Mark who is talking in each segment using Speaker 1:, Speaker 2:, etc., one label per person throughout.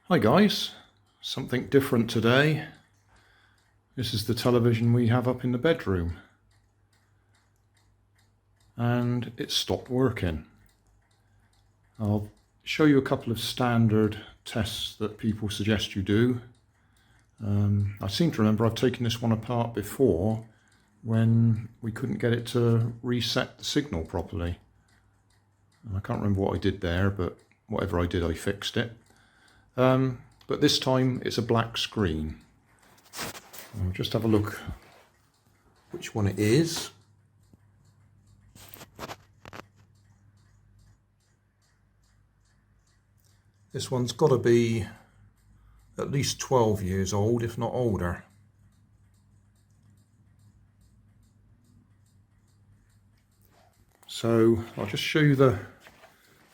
Speaker 1: Hi guys, something different today. This is the television we have up in the bedroom and it stopped working. I'll show you a couple of standard tests that people suggest you do. I seem to remember I've taken this one apart before when we couldn't get it to reset the signal properly. I can't remember what I did there, but whatever I did I fixed it. But this time it's a black screen. I'll just have a look which one it is. This one's got to be at least 12 years old, if not older. So I'll just show you the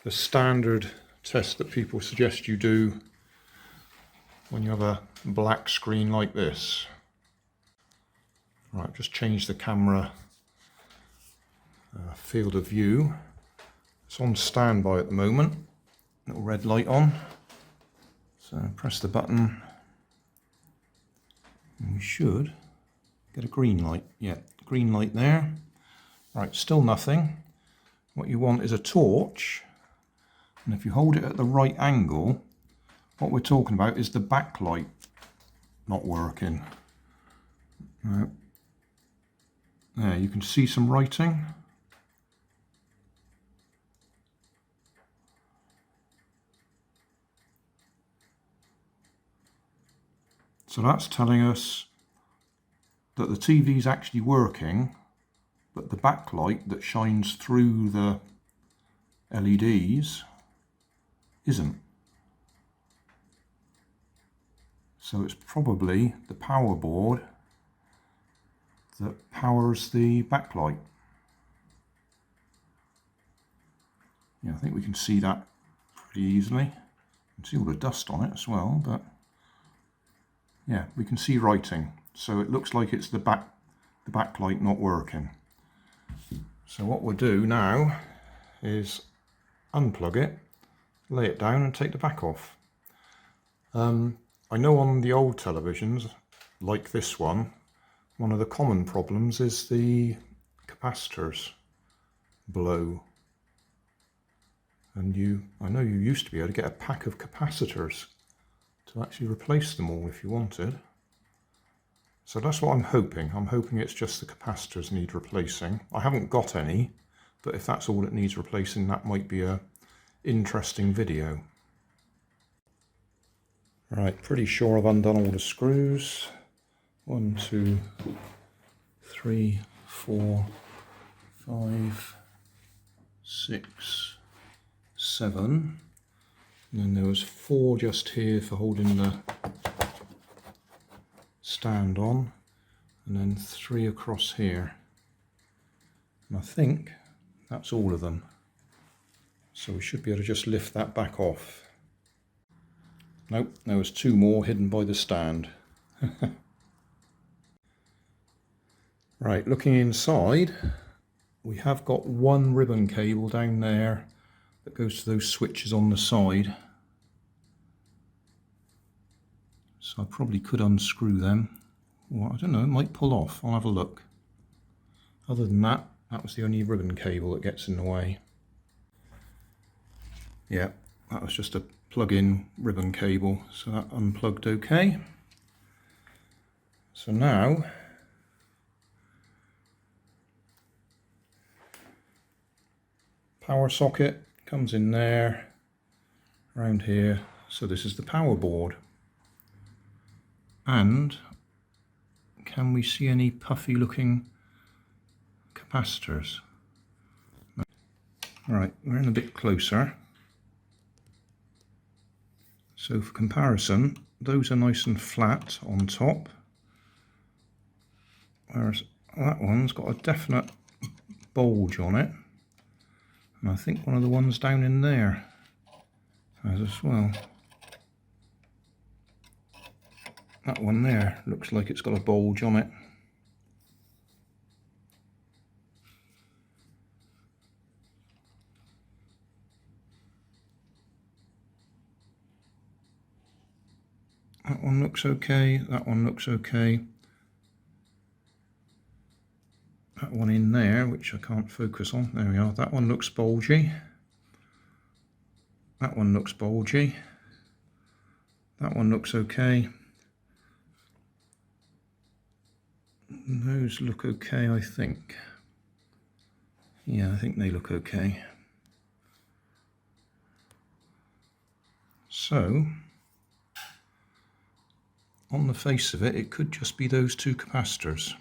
Speaker 1: standard test that people suggest you do when you have a black screen like this. Right, just change the camera field of view. It's on standby at the moment. Little red light on. So press the button and we should get a green light. Yeah, green light there. Right, still nothing. What you want is a torch, and if you hold it at the right angle, what we're talking about is the backlight not working. There, you can see some writing. So that's telling us that the TV is actually working, but the backlight that shines through the LEDs isn't. So it's probably the power board that powers the backlight. Yeah, I think we can see that pretty easily. You can see all the dust on it as well, but yeah, we can see writing. So it looks like it's the backlight not working. So what we'll do now is unplug it, lay it down and take the back off. I know on the old televisions, like this one of the common problems is the capacitors blow. And I know you used to be able to get a pack of capacitors to actually replace them all if you wanted. So that's what I'm hoping. I'm hoping it's just the capacitors need replacing. I haven't got any, but if that's all it needs replacing, that might be a interesting video. Right, pretty sure I've undone all the screws. 1, 2, 3, 4, 5, 6, 7. And then there was 4 just here for holding the stand on, and then 3 across here. And I think that's all of them. So we should be able to just lift that back off. Nope, there was 2 more hidden by the stand. Right, looking inside, we have got 1 ribbon cable down there that goes to those switches on the side. So I probably could unscrew them. Well, I don't know, it might pull off. I'll have a look. Other than that, that was the only ribbon cable that gets in the way. Yeah, that was just a plug-in ribbon cable, so that unplugged okay. So now, power socket comes in there, around here. So this is the power board. And can we see any puffy looking capacitors? Right, we're in a bit closer. So for comparison, those are nice and flat on top, whereas that one's got a definite bulge on it. And I think one of the ones down in there has as well. That one there looks like it's got a bulge on it. That one looks okay, that one looks okay. That one in there, which I can't focus on, there we are, that one looks bulgy. That one looks bulgy. That one looks okay. Those look okay, I think. Yeah, I think they look okay. So, on the face of it, it could just be those two capacitors.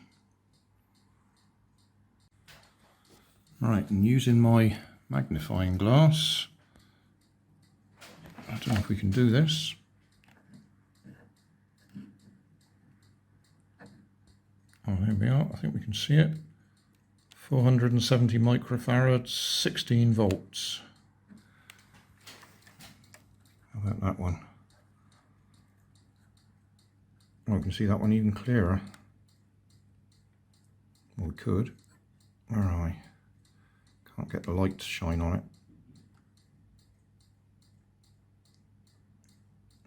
Speaker 1: Right, and using my magnifying glass, I don't know if we can do this. Oh, there we are, I think we can see it. 470 microfarads, 16 volts. How about that one? Oh, we can see that one even clearer. Well, we could. Where are I? Can't get the light to shine on it.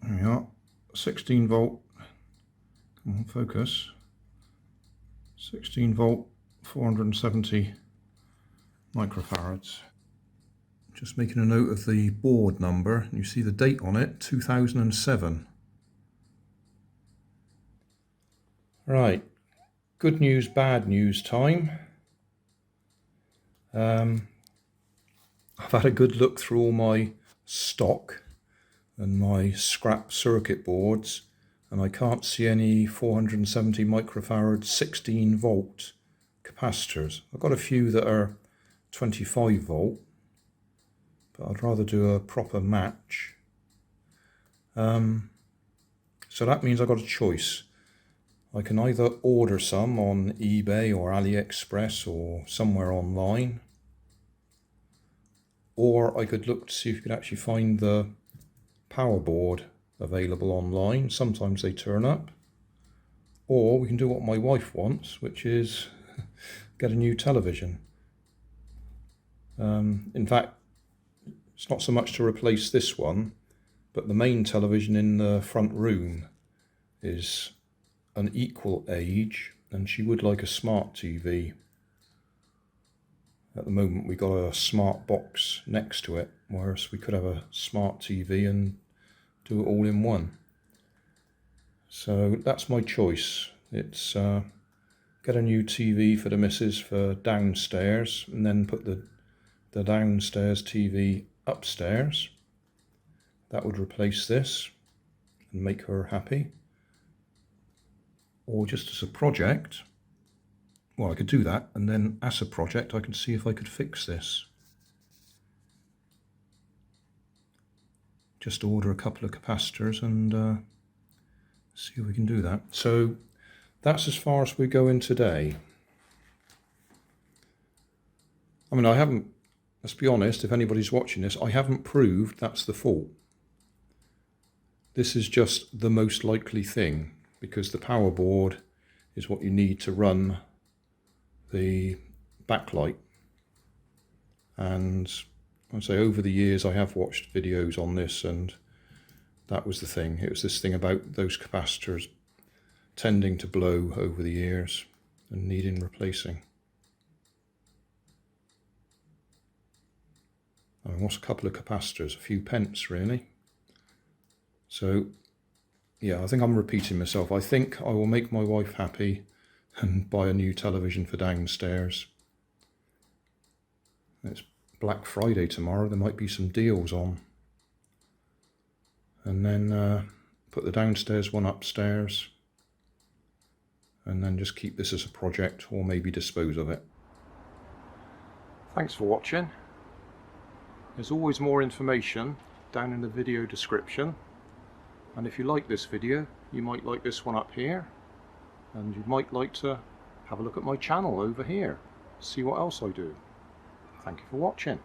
Speaker 1: There we are. 16 volt. Come on, focus. 16 volt, 470 microfarads. Just making a note of the board number. You see the date on it, 2007. Right, good news, bad news time. I've had a good look through all my stock and my scrap circuit boards, and I can't see any 470 microfarad 16 volt capacitors. I've got a few that are 25 volt, but I'd rather do a proper match. So that means I've got a choice. I can either order some on eBay or AliExpress or somewhere online, or I could look to see if you could actually find the power board available online. Sometimes they turn up. Or we can do what my wife wants, which is get a new television. In fact, it's not so much to replace this one, but the main television in the front room is an equal age, and she would like a smart TV. At the moment we got a smart box next to it, whereas we could have a smart TV and do it all in one. So that's my choice. It's get a new TV for the missus for downstairs, and then put the downstairs TV upstairs. That would replace this and make her happy. Or just as a project, well, I could do that, and then as a project I can see if I could fix this. Just order a couple of capacitors and see if we can do that. So that's as far as we're going today. I mean, I haven't, let's be honest, if anybody's watching this, I haven't proved that's the fault. This is just the most likely thing, because the power board is what you need to run the backlight. And I'd say over the years I have watched videos on this, and that was the thing. It was this thing about those capacitors tending to blow over the years and needing replacing. I mean, what's a couple of capacitors? A few pence, really. So yeah, I think I'm repeating myself. I think I will make my wife happy and buy a new television for downstairs. It's Black Friday tomorrow, there might be some deals on. And then put the downstairs one upstairs, and then just keep this as a project, or maybe dispose of it. Thanks for watching. There's always more information down in the video description. And if you like this video, you might like this one up here, and you might like to have a look at my channel over here, see what else I do. Thank you for watching.